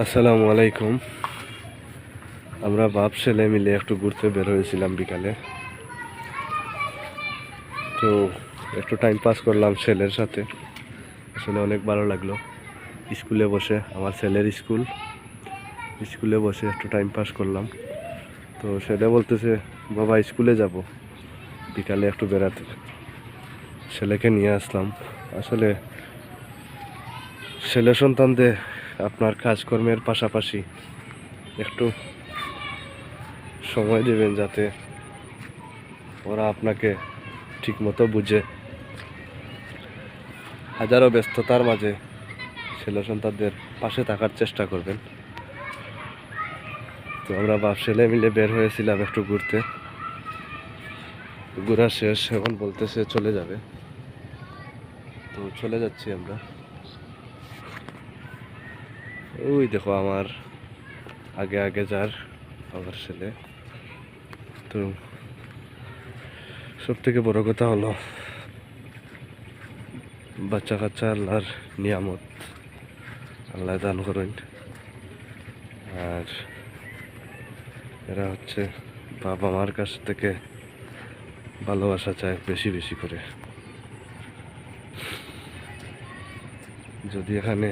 আসসালামু আলাইকুম। আমরা বাপ ছেলে মিলে একটু ঘুরতে বের হয়েছিলাম বিকালে। তো একটু টাইম পাস করলাম ছেলের সাথে, আসলে অনেক ভালো লাগলো। স্কুলে বসে, আমার ছেলের স্কুলে বসে একটু টাইম পাস করলাম। তো ছেলে বলতেছে, বাবা স্কুলে যাব, বিকালে একটু বেড়াতে। ছেলেকে নিয়ে আসলাম। আসলে ছেলে সন্তানদের আপনার কাজকর্মের পাশাপাশি একটু সময় দেবেন, যাতে ওরা আপনাকে ঠিকমতো বুঝে। হাজারো ব্যস্ততার মাঝে ছেলে সন্তানদের পাশে থাকার চেষ্টা করবেন। তো আমরা বাপ ছেলে মিলে বের হয়েছিলাম একটু ঘুরতে। ঘোরা শেষ, এখন বলতেছে চলে যাবে। তো চলে যাচ্ছি আমরা। ওই দেখো আমার আগে আগে যার আমার ছেলে। তো সব থেকে বড় কথা হলো, বাচ্চা কাচ্চা আল্লাহর নিয়ামত, আল্লাহ দান করেন। আর এরা হচ্ছে বাবা মার কাছ থেকে ভালোবাসা চায় বেশি বেশি করে। যদি এখানে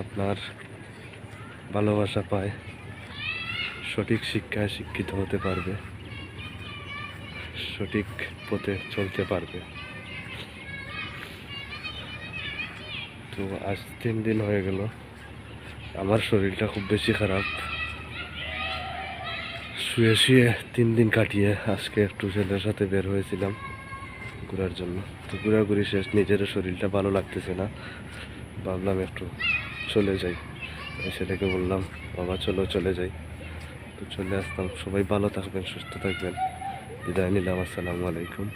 আপনার ভালোবাসা পায়, সঠিক শিক্ষায় শিক্ষিত হতে পারবে, সঠিক পথে চলতে পারবে। তো আজ 3 দিন হয়ে গেল, আমার শরীরটা খুব বেশি খারাপ। শুয়ে শুয়ে 3 দিন কাটিয়ে আজকে একটু ছেলের সাথে বের হয়েছিলাম ঘোরার জন্য। তো ঘোরাঘুরি শেষ, নিজেরও শরীরটা ভালো লাগতেছে না। ভাবলাম একটু চলে যাই। ছেলেকে বললাম, বাবা চলো চলে যাই। তো চলে আসলাম। সবাই ভালো থাকবেন, সুস্থ থাকবেন। বিদায় নিলাম। আসসালামু আলাইকুম।